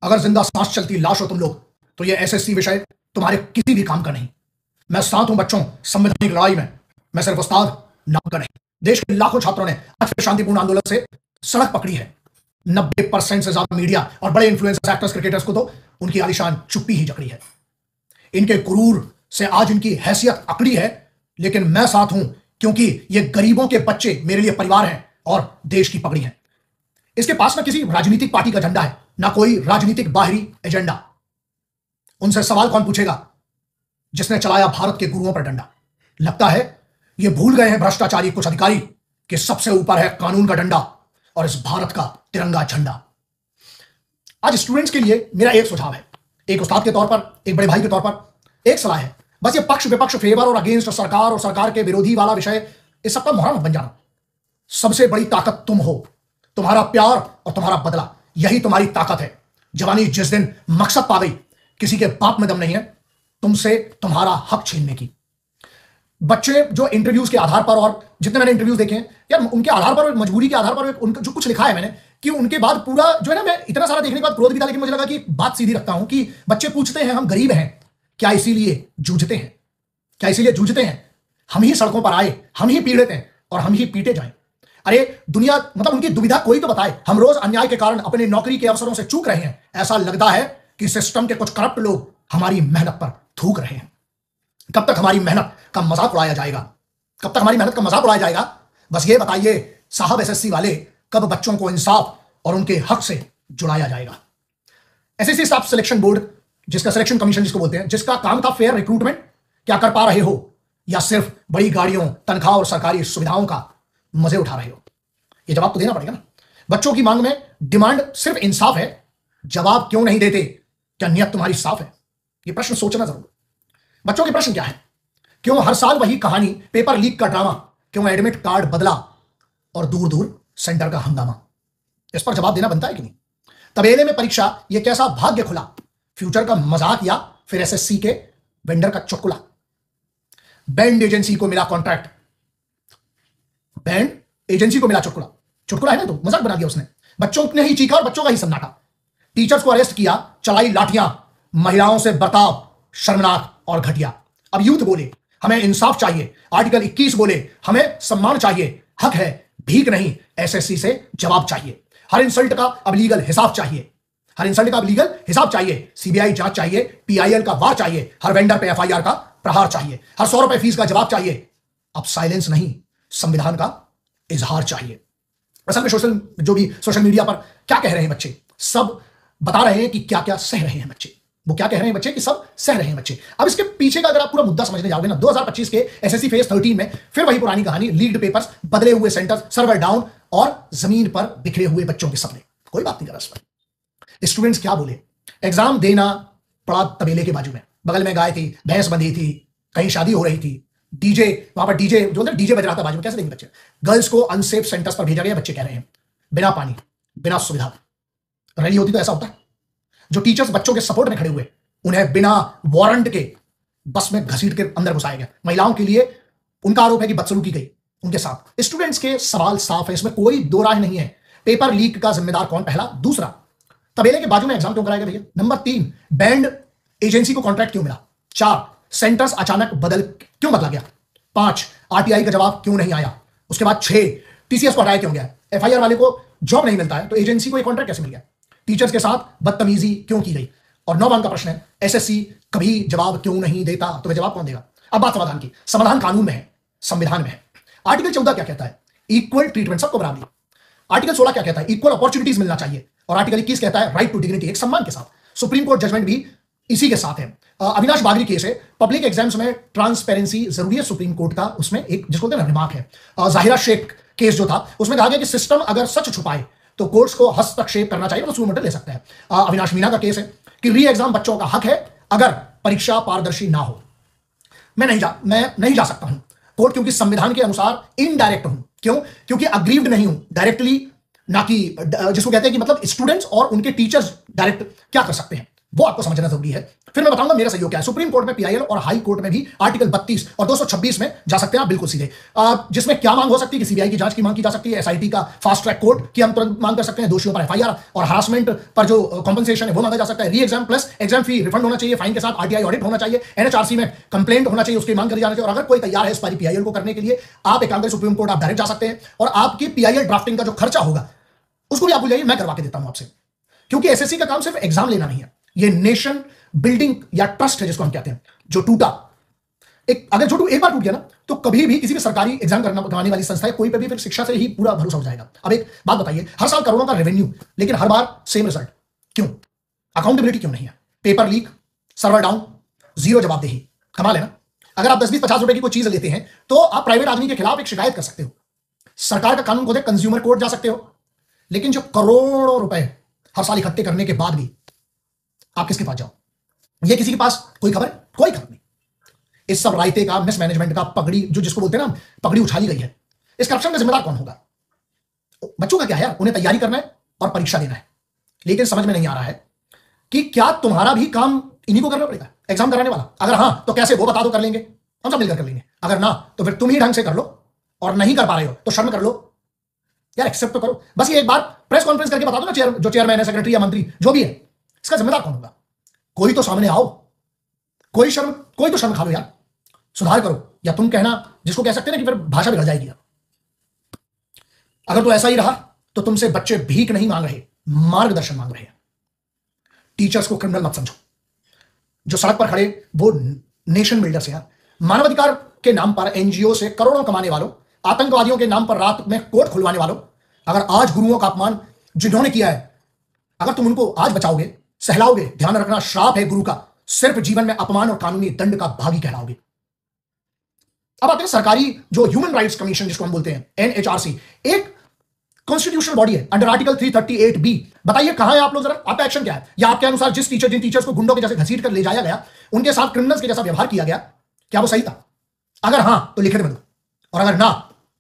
अगर जिंदा सांस चलती लाश हो तुम लोग, तो ये एसएससी विषय तुम्हारे किसी भी काम का नहीं। मैं साथ हूं बच्चों संवैधानिक लड़ाई में। मैं सिर्फ उस्ताद, नाम का नहीं। देश के लाखों छात्रों ने आज के शांतिपूर्ण आंदोलन से सड़क पकड़ी है। 90% से ज्यादा मीडिया और बड़े इन्फ्लुएंसर्स, एक्टर्स, क्रिकेटर्स को तो उनकी आलीशान चुप्पी ही जकड़ी है। इनके गुरूर से आज इनकी हैसियत अकड़ी है, लेकिन मैं साथ हूं क्योंकि ये गरीबों के बच्चे मेरे लिए परिवार हैं और देश की पगड़ी है। इसके पास ना किसी राजनीतिक पार्टी का झंडा है, ना कोई राजनीतिक बाहरी एजेंडा। उनसे सवाल कौन पूछेगा जिसने चलाया भारत के गुरुओं पर डंडा। लगता है ये भूल गए हैं भ्रष्टाचारी कुछ अधिकारी कि सबसे ऊपर है कानून का डंडा और इस भारत का तिरंगा झंडा। आज स्टूडेंट्स के लिए मेरा एक सुझाव है, एक उस्ताद के तौर पर, एक बड़े भाई के तौर पर एक सलाह है। बस ये पक्ष विपक्ष, फेवर और अगेंस्ट, सरकार और सरकार के विरोधी वाला विषय, इस सबका मोहरा मत बन जाना। सबसे बड़ी ताकत तुम हो, तुम्हारा प्यार और तुम्हारा बदला, यही तुम्हारी ताकत है। जवानी जिस दिन मकसद पा गई, किसी के बाप में दम नहीं है तुमसे तुम्हारा हक छीनने की। बच्चे जो इंटरव्यूज के आधार पर, और जितने मैंने इंटरव्यूज देखे हैं यार, उनके आधार पर, मजबूरी के आधार पर, उनका जो कुछ लिखा है मैंने, कि उनके बाद पूरा जो है ना, मैं इतना सारा देखने के बाद क्रोध भी था, लेकिन मुझे लगा कि बात सीधी रखता हूं कि बच्चे पूछते हैं हम गरीब हैं, क्या इसीलिए जूझते हैं? क्या इसीलिए जूझते हैं हम ही सड़कों पर आए, हम ही पीड़ित हैं और हम ही पीटे जाएं? अरे दुनिया, मतलब उनकी दुविधा कोई तो बताए। हम रोज अन्याय के कारण अपने नौकरी के अवसरों से चूक रहे हैं। ऐसा लगता है कि सिस्टम के कुछ करप्ट लोग हमारी मेहनत पर थूक रहे हैं। कब तक हमारी मेहनत का मजाक उड़ाया जाएगा? कब तक हमारी मेहनत का मजाक उड़ाया जाएगा? बस ये बताइए साहब एसएससी वाले, कब बच्चों को इंसाफ और उनके हक से जुड़ाया जाएगा? एसएससी स्टाफ सिलेक्शन बोर्ड, जिसका सिलेक्शन कमीशन जिसको बोलते हैं, जिसका काम था फेयर रिक्रूटमेंट, क्या कर पा रहे हो? या सिर्फ बड़ी गाड़ियों, तनख्वाह और सरकारी सुविधाओं का मजे उठा रहे हो? ये जवाब तो देना पड़ेगा ना। बच्चों की मांग में डिमांड सिर्फ इंसाफ है, जवाब क्यों नहीं देते? क्या नियत तुम्हारी साफ है? ये प्रश्न सोचना जरूर। बच्चों के प्रश्न क्या है? क्यों हर साल वही कहानी, पेपर लीक का ड्रामा? क्यों एडमिट कार्ड बदला और दूर दूर सेंटर का हंगामा? इस पर जवाब देना बनता है कि नहीं? तबेले में परीक्षा, ये कैसा भाग्य खुला? फ्यूचर का मजाक या फिर एसएससी के वेंडर का चुटकुला? बैंड एजेंसी को मिला कॉन्ट्रैक्ट, बैंड एजेंसी को मिला चुटकुला। चुटकुला है ना, तो मजाक बना दिया उसने। बच्चों ने ही चीखा और बच्चों का ही सन्नाटा। टीचर्स को अरेस्ट किया, चलाई लाठियां, महिलाओं से बर्ताव शर्मनाक और घटिया। अब यूथ बोले हमें इंसाफ चाहिए, आर्टिकल 21 बोले हमें सम्मान चाहिए, हक है भीख नहीं, एसएससी से जवाब चाहिए। हर इंसल्ट का अब लीगल हिसाब चाहिए, हर इंसल्ट का अब लीगल हिसाब चाहिए। सीबीआई जांच चाहिए, पीआईएल का वार चाहिए, हर वेंडर पे एफआईआर का प्रहार चाहिए, हर 100 रुपए फीस का जवाब चाहिए। अब साइलेंस नहीं, संविधान का इजहार चाहिए। असल में जो भी सोशल मीडिया पर क्या कह रहे हैं बच्चे, सब बता रहे हैं कि क्या क्या सह रहे हैं बच्चे। वो क्या कह रहे हैं बच्चे कि सब सह रहे हैं बच्चे। अब इसके पीछे का अगर आप पूरा मुद्दा समझने जाओगे ना, 2025 के एसएससी फेज 13 में फिर वही पुरानी कहानी, लीक्ड पेपर्स, बदले हुए सेंटर्स, सर्वर डाउन और जमीन पर बिखरे हुए बच्चों के सपने। कोई बात नहीं कर रहा इस पर। स्टूडेंट्स क्या बोले? एग्जाम देना पड़ा तबेले के बाजू में, बगल में गाय थी, भैंस बंधी थी, कहीं शादी हो रही थी, डीजे, वहां पर डीजे जो होता है, डीजे बज रहा था बाजू में। कैसे देंगे बच्चे? गर्ल्स को अनसेफ सेंटर्स पर भेजा गया, बच्चे कह रहे हैं बिना पानी, बिना सुविधा। रैली होती तो ऐसा होता है। जो टीचर्स बच्चों के सपोर्ट में खड़े हुए, उन्हें बिना वारंट के बस में घसीट के अंदर घुसाया गया। महिलाओं के लिए उनका आरोप है कि बदसलूकी की गई उनके साथ। स्टूडेंट्स के सवाल साफ है, इसमें कोई दो राय नहीं है। पेपर लीक का जिम्मेदार कौन? पहला। दूसरा, तबेले के बाजू में एग्जाम क्यों कराया गया भैया? नंबर 3, बैंड एजेंसी को कॉन्ट्रैक्ट क्यों मिला? 4, सेंटर्स अचानक क्यों बदला गया? 5, आरटीआई का जवाब क्यों नहीं आया? उसके बाद 6, टीसीएस को हटाया क्यों गया? एफआईआर वाले को जॉब नहीं मिलता है तो एजेंसी को ये कॉन्ट्रैक्ट कैसे मिल गया? टीचर्स के साथ बदतमीजी क्यों की गई? और 9 का प्रश्न है, एसएससी कभी जवाब क्यों नहीं देता? तो वह जवाब कौन देगा? अब बात समाधान की। समाधान कानून में है, संविधान में है। आर्टिकल 14 क्या कहता है? इक्वल ट्रीटमेंट, सबको बराबरी। आर्टिकल 16 क्या कहता है? इक्वल अपॉर्चुनिटीज मिलना चाहिए। और आर्टिकल 21 कहता है राइट टू डिग्निटी, एक सम्मान के साथ। सुप्रीम कोर्ट जजमेंट भी इसी के साथ है। अविनाश बागरी केस है, पब्लिक एग्जाम्स में ट्रांसपेरेंसी जरूरी है, सुप्रीम कोर्ट का उसमें एक जिसको कहते हैं रिमार्क है। जाहिरा शेख केस जो था, उसमें कहा गया कि सिस्टम अगर सच छुपाए तो कोर्ट्स को हस्तक्षेप करना चाहिए, तो सुप्रीम कोर्ट ले सकता है। अविनाश मीना का केस है कि री एग्जाम बच्चों का हक है अगर परीक्षा पारदर्शी ना हो। मैं नहीं जा सकता हूं कोर्ट, क्योंकि संविधान के अनुसार इनडायरेक्ट हूं। क्यों? क्योंकि अग्रीव्ड नहीं हूं डायरेक्टली, ना कि जिसको कहते हैं कि मतलब स्टूडेंट्स और उनके टीचर्स डायरेक्ट क्या कर सकते हैं, वो आपको समझना जरूरी है। फिर मैं बताऊंगा मेरा सहयोग क्या है। सुप्रीम कोर्ट में पीआईएल और हाई कोर्ट में भी आर्टिकल 32 और 226 में जा सकते हैं आप बिल्कुल सीधे, जिसमें क्या मांग हो सकती है कि सीबीआई की जांच की मांग की जा सकती है, एसआईटी का फास्ट ट्रैक कोर्ट की हम तुरंत मांग कर सकते हैं, दोषियों पर एफआईआर और हरासमेंट पर जो कॉम्पनसेशन है वो मांगा जा सकता है, री एग्जाम प्लस एग्जाम फी रिफंड होना चाहिए, फाइन के साथ आरटीआई ऑडिट होना चाहिए, एनएचआरसी में कंप्लेंट होना चाहिए, उसकी मांग करी जाना चाहिए। और अगर कोई तैयार है इस पारी पीआईएल को करने के लिए, आप एक काम करें, सुप्रीम कोर्ट आप डायरेक्ट जा सकते हैं और आपकी पीआईएल ड्राफ्टिंग का जो खर्चा होगा उसको भी आप बुलाइए, मैं करवा के देता हूं आपसे। क्योंकि एसएससी का काम सिर्फ एग्जाम लेना नहीं है, ये नेशन बिल्डिंग या ट्रस्ट है जिसको हम कहते हैं, जो टूटा अगर जो एक बार टूट गया ना तो कभी भी किसी भी सरकारी एग्जाम करवाने वाली संस्था है कोई पे भी फिर शिक्षा से ही पूरा भरोसा हो जाएगा। अब एक बात बताइए, हर साल करोड़ों का रेवेन्यू लेकिन हर बार सेम रिजल्ट क्यों? अकाउंटेबिलिटी क्यों नहीं है? Paper leak, server down, zero जवाबदेही। कमाल है ना। अगर आप 10-20-50 रुपए की कोई चीज लेते हैं तो आप प्राइवेट आदमी के खिलाफ एक शिकायत कर सकते हो, सरकार का कानून को देख कंज्यूमर कोर्ट जा सकते हो, लेकिन जो करोड़ों रुपए हर साल इकट्ठे करने के बाद भी आप किसके पास जाओ? ये किसी के पास कोई खबर? कोई खबर नहीं। इस सब रायते का, मिसमैनेजमेंट का, पगड़ी जो जिसको बोलते हैं ना, पगड़ी उछाली गई है, इस करप्शन का जिम्मेदार कौन होगा? बच्चों का क्या है यार, उन्हें तैयारी करना है और परीक्षा देना है, लेकिन समझ में नहीं आ रहा है कि क्या तुम्हारा भी काम इन्हीं को करना पड़ेगा, एग्जाम कराने वाला? अगर हां तो कैसे, वो बता दो, कर लेंगे, हम सब मिलकर कर लेंगे। अगर ना तो फिर तुम ही ढंग से कर लो, और नहीं कर पा रहे हो तो शर्म कर लो यार, एक्सेप्ट तो करो। बस ये एक बार प्रेस कॉन्फ्रेंस करके बता दो ना, जो चेयरमैन है, सेक्रेटरी या मंत्री जो भी है, इसका जिम्मेदार कौन होगा? कोई तो सामने आओ, कोई तो शर्म खा लो यार, सुधार करो। या तुम कहना, जिसको कह सकते हैं ना कि फिर भाषा बिगड़ जाएगी। अगर तो ऐसा ही रहा तो तुमसे बच्चे भीख नहीं मांग रहे, मार्गदर्शन मांग रहे हैं। टीचर्स को क्रिमिनल मत समझो, जो सड़क पर खड़े वो नेशन बिल्डर्स हैं यार। मानवाधिकार के नाम पर एनजीओ से करोड़ों कमाने वालों, आतंकवादियों के नाम पर रात में कोर्ट खुलवाने वालों, अगर आज गुरुओं का अपमान जिन्होंने किया है, अगर तुम उनको आज बचाओगे, सहलाओगे, ध्यान रखना श्राप है गुरु का, सिर्फ जीवन में अपमान और कानूनी दंड का भागी कहलाओगे। अब आते हैं सरकारी जो ह्यूमन राइट्स कमीशन जिसको हम बोलते हैं, एनएचआरसी, एक कॉन्स्टिट्यूशनल बॉडी है अंडर आर्टिकल 338B। बताइए कहां है आप लोग, जरा आपका एक्शन क्या है? या आपके अनुसार जिन टीचर्स को गुंडों के जैसे घसीट कर ले जाया गया, उनके साथ क्रिमिनल्स के जैसा व्यवहार किया गया, क्या वो सही था? अगर हां तो लिखित में दो, और अगर ना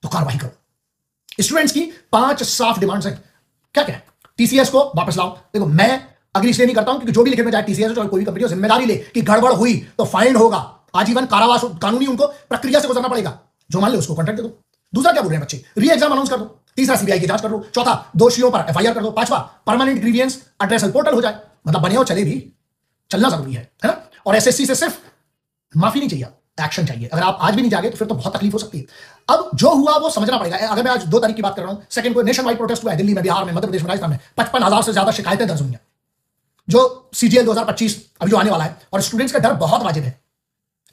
तो कार्रवाई करो। स्टूडेंट्स की 5 साफ डिमांड्स हैं। क्या क्या है? टीसीएस को वापस लाओ। देखो, मैं अग्री इसलिए नहीं करता हूं क्योंकि जो भी लिखित में जाए टीसीएस और कोई भी कंपनी जिम्मेदारी ले कि गड़बड़ हुई तो फाइन होगा, आजीवन कारावास, कानूनी उनको प्रक्रिया से गुजरना पड़ेगा। जो मान ले उसको कॉन्ट्रैक्ट दे दो। दूसरा क्या बोल रहे हैं बच्चे? री एग्जाम अनाउंस कर दो। तीसरा सीबीआई की जांच कर लो। चौथा दोषियों पर एफआईआर कर दो। पांचवा परमानेंट ग्रीवियंस एड्रेसल पोर्टल हो जाए। मतलब बने हो चले भी, चलना जरूरी है ना। और एसएससी से सिर्फ माफी नहीं चाहिए, एक्शन चाहिए। अगर आप आज भी नहीं जागे तो फिर तो बहुत तकलीफ हो सकती है। अब जो हुआ वो समझना पड़ेगा। अगर मैं आज 2 तारीख की बात कर रहा हूं, सेकंड को नेशन वाइड प्रोटेस्ट हुआ है दिल्ली में, बिहार में, मध्य प्रदेश में, राजस्थान में, 55,000 से ज्यादा शिकायतें दर्ज हुई हैं। जो सीजीएल 2025 अभी जो आने वाला है, और स्टूडेंट्स का डर बहुत वाजिब है।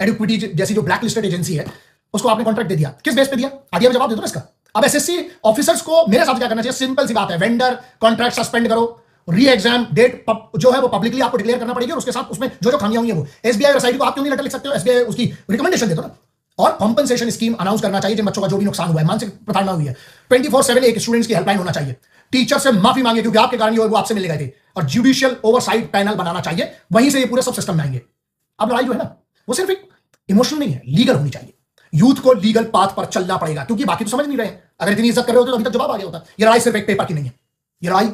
एडुक्विटी जैसी जो ब्लैक लिस्टेड एजेंसी है, उसको आपने कॉन्ट्रैक्ट दे दिया, किस बेस पे दिया? आरटीआई में जवाब दे दो ना इसका। अब एसएससी ऑफिसर्स को मेरे साथ क्या करना चाहिए? सिंपल सी बात है, वेंडर कॉन्ट्रैक्ट सस्पेंड करो, री एग्जाम डेट जो है वो पब्लिकली आपको डिक्लेयर करना पड़ेगी, और उसके साथ उसमें जो खामियां हुई है वो एसबीआई वेबसाइट को आप क्यों नहीं लेटर लिख सकते हो? एसबीआई उसकी रिकमेंडेशन दे दो ना। और कॉम्पनसेशन स्कीम अनाउंस करना चाहिए जिन बच्चों का जो भी नुकसान हुआ है, मानसिक प्रताड़ना हुई है। 24/7 एक स्टूडेंट्स की हेल्पलाइन होना चाहिए। टीचर से माफी मांगे क्योंकि आपके कारण वो आपसे मिलने गए थे, और जुडिशियल ओवरसाइट पैनल बनाना चाहिए, वहीं से ये पूरे सब सिस्टम में आएंगे। अब लड़ाई जो है ना वो सिर्फ एक इमोशनल नहीं है, लीगल होनी चाहिए। यूथ को लीगल पाथ पर चलना पड़ेगा, क्योंकि बाकी तो समझ नहीं रहे। अगर इतनी इज्जत कर रहे होते तो अभी तक जवाब आ गया होता। ये लड़ाई सिर्फ एक पेपर की नहीं है, ये लड़ाई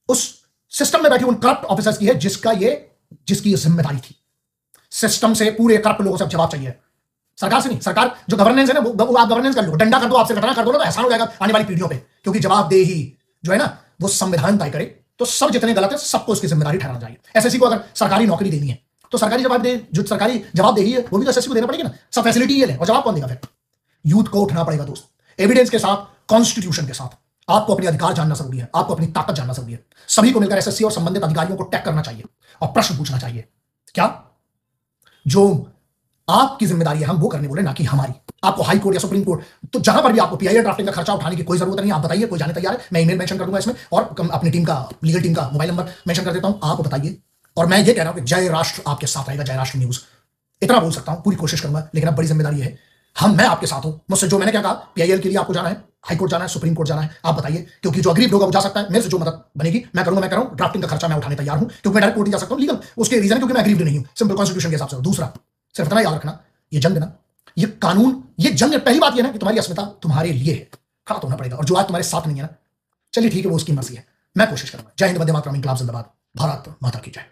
उस सिस्टम में बैठे उन करप्ट ऑफिसर्स की है जिसकी ये जिम्मेदारी थी। सिस्टम से, पूरे करप्ट लोगों से जवाब चाहिए, सरकार से नहीं। सरकार जो गवर्नेंस है ना वो आप गवर्नेंस कर लो, डंडा कर दो, आपसे घटना कर दो ना, तो एहसान हो जाएगा आने वाली पीढ़ियों पे। क्योंकि जवाबदेही जो है ना वो संविधान तय करे, तो सब जितने गलत है सबको उसकी जिम्मेदारी ठहराना चाहिए। एसएससी को अगर सरकारी नौकरी देनी है तो सरकारी जवाबदेही है वो भी तो एसएससी को देना पड़ेगी ना। सब फैसिलिटी ये ले, और जवाब कौन देगा? फिर यूथ को उठना पड़ेगा दोस्त, एविडेंस के साथ, कॉन्स्टिट्यूशन के साथ। आपको अपने अधिकार जानना जरूरी है, आपको अपनी ताकत जानना जरूरी है। सभी को मिलकर एसएससी और संबंधित अधिकारियों को टैग करना चाहिए और प्रश्न पूछना चाहिए। क्या जो आपकी जिम्मेदारी है हम वो करने बोले, ना कि हमारी। आपको हाई कोर्ट या सुप्रीम कोर्ट, तो जहां पर भी आपको पीआईएल ड्राफ्टिंग का खर्चा उठाने की कोई जरूरत नहीं। आप बताइए, कोई जाने तैयार है? मैं ईमेल मेंशन कर दूंगा इसमें, और अपनी टीम का, लीगल टीम का मोबाइल नंबर मेंशन कर देता हूं। आप बताइए। और मैं ये कह रहा हूं कि जय राष्ट्र आपके साथ रहेगा, जय राष्ट्र न्यूज। इतना बोल सकता हूं, पूरी कोशिश करूंगा, लेकिन अब बड़ी जिम्मेदारी है। मैं आपके साथ हूं। मुझसे जो मैंने क्या कहा, पीआईएल के लिए आपको जाना है, हाई कोर्ट जाना है, सुप्रीम कोर्ट जाना है, आप बताइए। क्योंकि जो अग्रीव होगा वो जा सकता है, मेरे से जो मदद बनेगी मैं करूंगा, मैं कर रहा हूं। ड्राफ्टिंग का खर्चा मैं उठाने तैयार हूं, क्योंकि मैं डायरेक्ट कोर्ट नहीं जा सकता हूं। लीगल उसके रीजन है क्योंकि मैं अग्रीव नहीं हूं, सिंपल कॉन्स्टिट्यूशन के हिसाब से। दूसरा सिर्फ इतना याद रखना, ये जंग ना, ये कानून, ये जंग, पहली बात ये ना कि तुम्हारी अस्मिता तुम्हारे लिए है, खड़ा तो होना पड़ेगा। और जो आज तुम्हारे साथ नहीं है ना, चलिए ठीक है, वो उसकी मर्जी है। मैं कोशिश करूंगा। जय हिंद, वंदे मातरम, इंकलाब जिंदाबाद, भारत माता की जय।